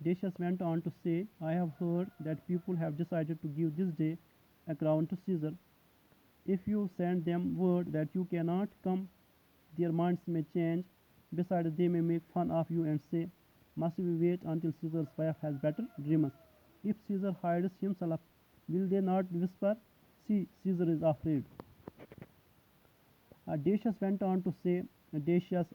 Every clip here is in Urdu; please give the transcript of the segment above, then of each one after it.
Decius went on to say, I have heard that people have decided to give this day a crown to Caesar. If you send them word that you cannot come, their minds may change. Besides, they may make fun of you and say, must we wait until Caesar's wife has better dreams? If Caesar hides himself, will they not whisper, see, Caesar is afraid? Decius went on to say, Decius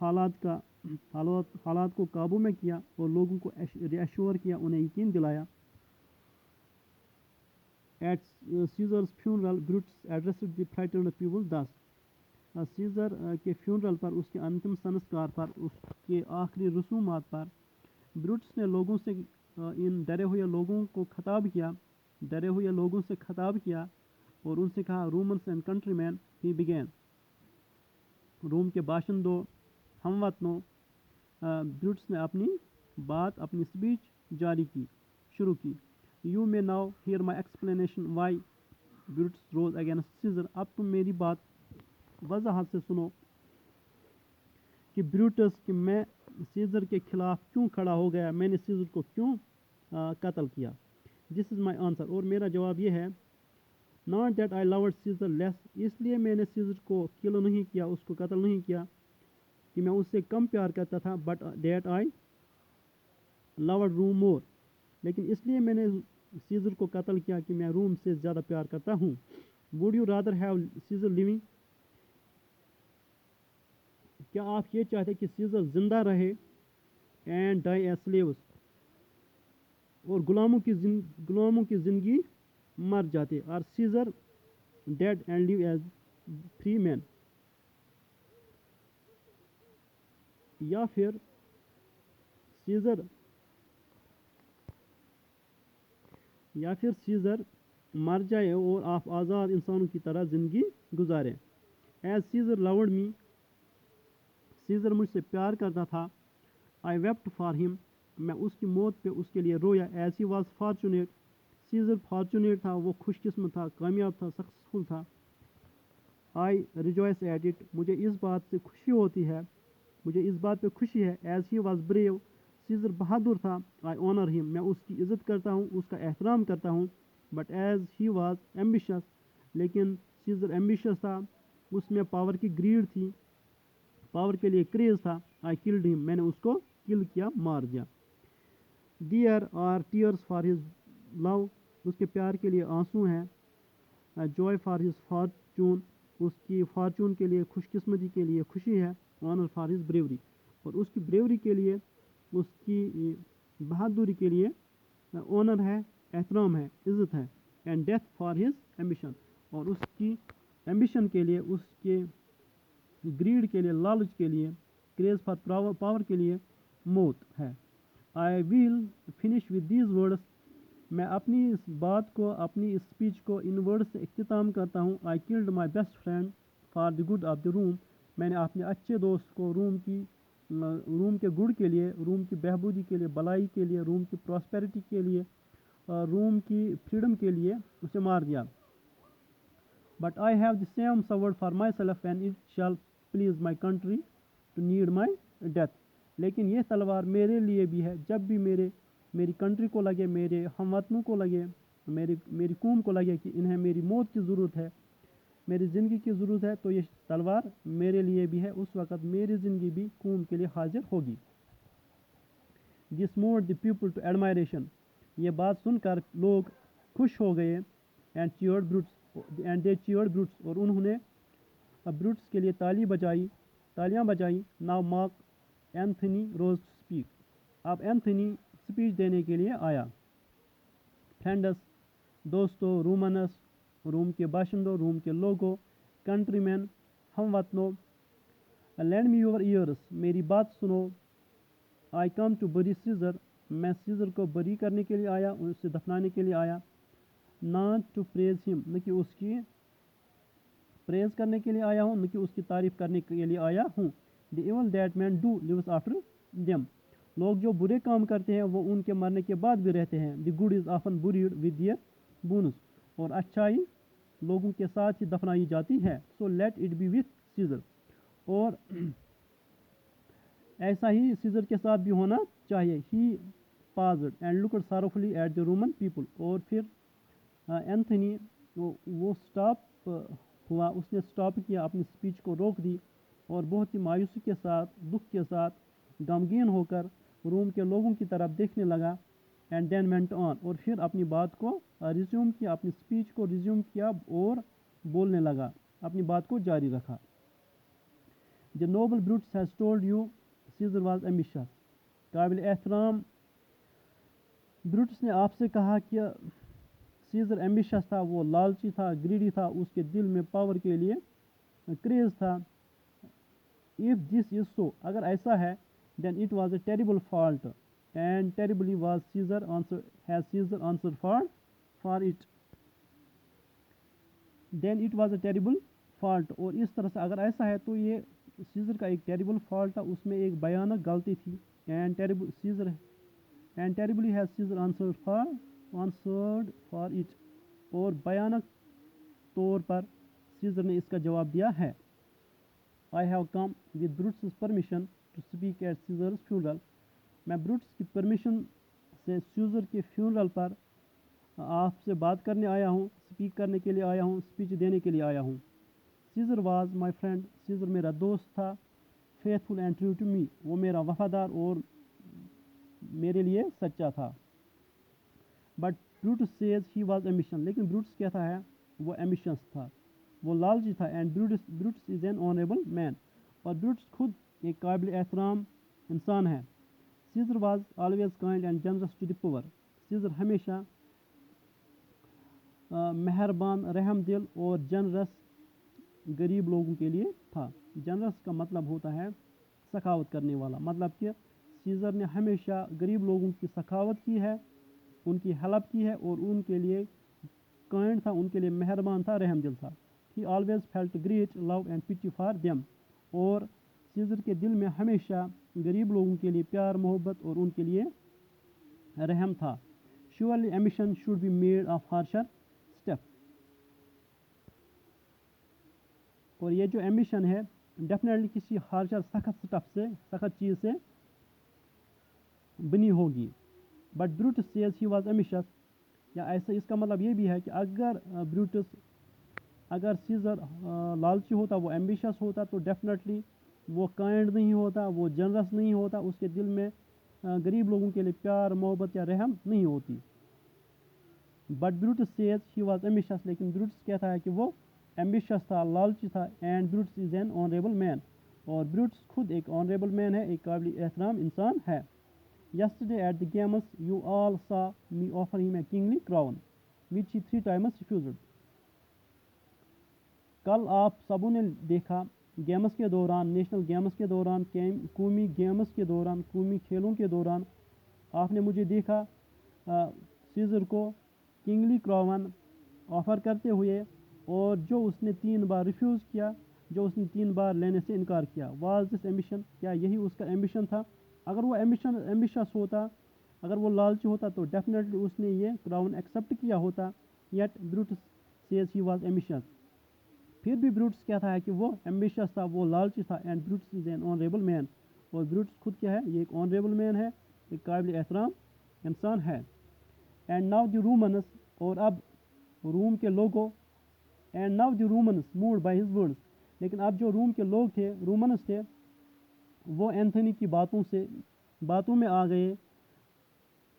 حالات کو قابو میں کیا اور لوگوں کو ریاشور کیا، انہیں یقین دلایا. At Caesar's funeral, Brutus addressed the frightened people thus. Caesar کے فیونرل پر، اس کے انتم سنسکار پر، اس کے آخری رسومات پر بروٹس نے لوگوں سے ان ڈرے ہوئے لوگوں کو خطاب کیا، اور ان سے کہا، Romans and country men he began. Rome کے باشندوں، ہم وطنوں، بروٹس نے اپنی اسپیچ شروع کی. You may now hear my explanation why Brutus rose against Caesar. اب تم میری بات وضاحت سے سنو کہ میں سیزر کے خلاف کیوں کھڑا ہو گیا، میں نے سیزر کو کیوں قتل کیا. دس از مائی آنسر، اور میرا جواب یہ ہے، not that I loved Caesar less, اس لیے میں نے سیزر کو کل نہیں کیا، اس کو قتل نہیں کیا کہ میں اس سے کم پیار کرتا تھا، بٹ دیٹ آئی لوڈ روم مور، لیکن اس لیے میں نے سیزر کو قتل کیا کہ میں روم سے زیادہ پیار کرتا ہوں. Would you rather have Caesar living, کیا آپ یہ چاہتے کہ سیزر زندہ رہے، اینڈ ڈائی ایز سلیوز، اور غلاموں کی زندگی مر جاتے، اور Caesar dead and live as free men. یا پھر سیزر مر جائے اور آپ آزاد انسانوں کی طرح زندگی گزاریں. ایز سیزر لوڈ می، سیزر مجھ سے پیار کرتا تھا. آئی ویپٹ فار ہم، میں اس کی موت پہ اس کے لیے رویا. As he was fortunate, Caesar fortunate تھا، وہ خوش قسمت تھا، کامیاب تھا، سکسیسفل تھا. آئی ریجوائس ایٹ اٹ، مجھے اس بات پہ خوشی ہے. As he was brave, Caesar بہادر تھا. آئی آنر ہم، میں اس کی عزت کرتا ہوں، اس کا احترام کرتا ہوں. But as he was ambitious, لیکن سیزر ایمبیشس تھا، اس میں پاور کی گریڈ تھی، پاور کے لیے کریز تھا. آئی کلڈ ہم، میں نے اس کو کل کیا، مار دیا. There are tears for his love, اس کے پیار کے لیے آنسو ہیں. جوائے فار ہز فارچون، اس کی فارچون کے لیے، خوش قسمتی کے لیے خوشی ہے. آنر فار ہز بریوری، اور اس کی بریوری کے لیے، اس کی بہادری کے لیے آنر ہے، احترام ہے، عزت ہے. And death for his ambition, اور اس کی ایمبیشن کے لیے، اس کے گریڈ کے لیے، لالچ کے لیے، کریز فار پاور کے لیے موت ہے. I will finish with these words, میں اپنی اس بات کو، اپنی اس اسپیچ کو ان ورڈ سے اختتام کرتا ہوں. I killed my best friend for the good of the Rome, میں نے اپنے اچھے دوست کو روم کے گڑ کے لیے، روم کی بہبودی کے لیے، بلائی کے لیے، روم کی پراسپیرٹی کے لیے، روم کی فریڈم کے لیے اسے مار دیا. But I have the same sword for my self when it shall please my country to need my death, لیکن یہ تلوار میرے لیے بھی ہے، جب بھی میری کنٹری کو لگے، میرے ہم وطنوں کو لگے، میری قوم کو لگے کہ انہیں میری موت کی ضرورت ہے، میری زندگی کی ضرورت ہے، تو یہ تلوار میرے لیے بھی ہے. اس وقت میری زندگی بھی قوم کے لیے حاضر ہوگی. دس mood the people to admiration, یہ بات سن کر لوگ خوش ہو گئے. اینڈ دے چیئرڈ بروٹس، اور انہوں نے بروٹس کے لیے تالیاں بجائی. Now Mark Antony rose to speak, اب اینتھنی اسپیچ دینے کے لیے آیا. فرینڈس، دوستو، رومنس، روم کے باشندوں، روم کے لوگوں، کنٹری مین، ہم وطنوں، لینڈ می یور ایئرس، میری بات سنو. آئی کم ٹو بری سیزر، میں سیزر کو بری کرنے کے لیے آیا، اسے دفنانے کے لیے آیا. ناٹ ٹو پریز ہم، نہ کہ اس کی پریز کرنے کے لیے آیا ہوں، نہ کہ اس کی تعریف کرنے کے لیے آیا ہوں. The evil that men do lives after them, لوگ جو برے کام کرتے ہیں وہ ان کے مرنے کے بعد بھی رہتے ہیں. The good is often buried with their bones, اور اچھائی لوگوں کے ساتھ ہی دفنائی جاتی ہے. So let it be with Caesar, اور ایسا ہی سیزر کے ساتھ بھی ہونا چاہیے. He paused and looked sorrowfully at the Roman people, اور پھر اینتھنی وہ اسٹاپ ہوا، اس نے اسٹاپ کیا، اپنی اسپیچ کو روک دی، اور بہت ہی مایوسی کے ساتھ، دکھ کے ساتھ، غمگین ہو کر روم کے لوگوں کی طرف دیکھنے لگا. اینڈ دین وینٹ آن، اور پھر اپنی بات کو ریزیوم کیا، اپنی اسپیچ کو ریزیوم کیا اور بولنے لگا، اپنی بات کو جاری رکھا. The noble Brutus has told you Caesar was ambitious. قابل احترام بروٹس نے آپ سے کہا کہ سیزر ایمبیشس تھا، وہ لالچی تھا، گریڈی تھا، اس کے دل میں پاور کے لیے کریز تھا. if this is so، اگر ایسا ہے then it was a terrible fault and terribly was Caesar answered for it. then it was a terrible fault، اور اس طرح سے اگر ایسا ہے تو یہ سیزر کا ایک ٹیریبل فالٹ تھا، اس میں ایک بھیانک غلطی تھی. and terribly has Caesar answered for it، اور بھیانک طور پر سیزر نے اس کا جواب دیا ہے. I have come with Brutus' permission to speak at Caesar's funeral. میں بروٹس کی پرمیشن سے سیزر کے فیونرل پر آپ سے بات کرنے آیا ہوں، اسپیک کرنے کے لیے آیا ہوں، اسپیچ دینے کے لیے آیا ہوں. Caesar was my friend, Caesar میرا دوست تھا. Faithful and true to me, وہ میرا وفادار اور میرے لیے سچا تھا. But Brutus says he was ambition, لیکن بروٹس کہتا ہے وہ ایمبیشنس تھا، وہ لالچی تھا. And Brutus is an honourable man, اور بروٹس خود ایک قابل احترام انسان ہے. Caesar was always kind and generous to the poor, Caesar ہمیشہ مہربان، رحم دل اور جنرس غریب لوگوں کے لیے تھا. جنرس کا مطلب ہوتا ہے سخاوت کرنے والا، مطلب کہ سیزر نے ہمیشہ غریب لوگوں کی سخاوت کی ہے، ان کی ہیلپ کی ہے، اور ان کے لیے کائنڈ تھا، ان کے لیے مہربان تھا، رحم دل تھا. He always felt great love and pity for them, اور سیزر کے دل میں ہمیشہ غریب لوگوں کے لیے پیار، محبت اور ان کے لیے رحم تھا. Surely ambition should be made of harsher step, اور یہ جو ایمبیشن ہے ڈیفینیٹلی کسی ہارشر سخت اسٹیپ سے، سخت چیز سے بنی ہوگی. But Brutus says he was ambitious, یا ایسا اس کا مطلب یہ بھی ہے کہ اگر سیزر لالچی ہوتا، وہ ایمبیشس ہوتا، تو ڈیفینیٹلی وہ کائنڈ نہیں ہوتا، وہ جنرس نہیں ہوتا، اس کے دل میں غریب لوگوں کے لیے پیار، محبت یا رحم نہیں ہوتی. But Brutus says he was ambitious, لیکن بروٹس کہتا ہے کہ وہ ایمبیشس تھا، لالچی تھا. And Brutus is an honourable man, اور بروٹس خود ایک آنریبل مین ہے، ایک قابل احترام انسان ہے. Yesterday at the games you all saw me offer him a kingly crown which he 3 times refused. کل آپ سبوں نے دیکھا گیمز کے دوران، نیشنل گیمز کے دوران، قومی گیمز کے دوران، قومی کھیلوں کے دوران آپ نے مجھے دیکھا سیزر کو کنگلی کراون آفر کرتے ہوئے، اور جو اس نے 3 بار ریفیوز کیا، جو اس نے 3 بار لینے سے انکار کیا. واز دس ایمبیشن، کیا یہی اس کا ایمبیشن تھا؟ اگر وہ ایمبیشس ہوتا، اگر وہ لالچی ہوتا، تو ڈیفینیٹلی اس نے یہ کراؤن ایکسیپٹ کیا ہوتا. Yet Brutus says he was ambitious, پھر بھی بروٹس کہتا ہے کہ وہ ایمبیشس تھا، وہ لالچی تھا. And Brutus is an honourable man, اور بروٹس خود کیا ہے؟ یہ ایک آنریبل مین ہے، ایک قابل احترام انسان ہے. اینڈ ناؤ دی رومنس، اور اب روم کے لوگوں، and now the Romans moved by his words, لیکن اب جو روم کے لوگ تھے، رومنس تھے، وہ اینتھنی کی باتوں میں آ گئے.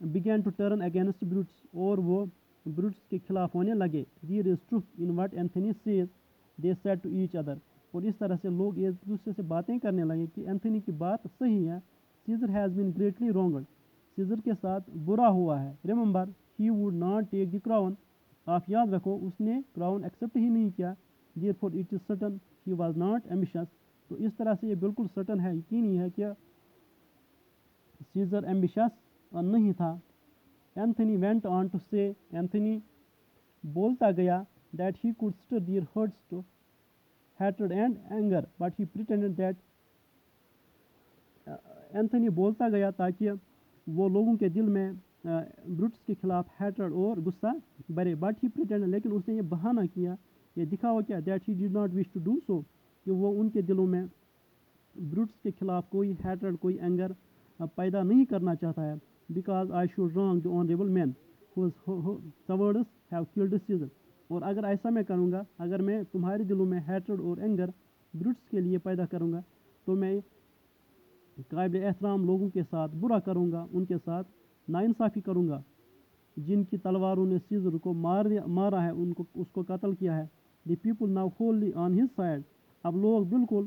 began to turn against Brutus, اور وہ بروٹس کے خلاف ہونے لگے. there is truth in what Anthony says they said to each other، اور اس طرح سے لوگ ایک دوسرے سے باتیں کرنے لگے کہ اینتھنی کی بات صحیح ہے. Caesar has been greatly wronged، Caesar کے ساتھ برا ہوا ہے. remember he would not take the crown، آپ یاد رکھو اس نے کراؤن ایکسیپٹ ہی نہیں کیا. therefore it is certain he was not ambitious، تو اس طرح سے یہ بالکل سرٹن ہے، یقینی ہے کہ سیزر ایمبیشس نہیں تھا. Anthony went on to say، Anthony بولتا گیا that he could stir their hearts to hatred and anger but he pretended that Anthony بولتا گیا تاکہ وہ لوگوں کے دل میں بروٹس کے خلاف ہیٹرڈ اور غصہ بھرے. بٹ ہی pretended، لیکن اس نے یہ بہانہ کیا، یہ دکھاوا کیا that he did not wish to do so، کہ وہ ان کے دلوں میں بروٹس کے خلاف کوئی ہیٹرڈ، کوئی اینگر پیدا نہیں کرنا چاہتا ہے. because I should wrong the honorable men whose words have killed Caesar، اور اگر ایسا میں کروں گا، اگر میں تمہارے دلوں میں ہیٹرڈ اور اینگر بروٹس کے لیے پیدا کروں گا، تو میں قابل احترام لوگوں کے ساتھ برا کروں گا، ان کے ساتھ ناانصافی کروں گا، جن کی تلواروں نے سیزر کو مارا ہے، اس کو قتل کیا ہے. The people now wholly on his side، اب لوگ بالکل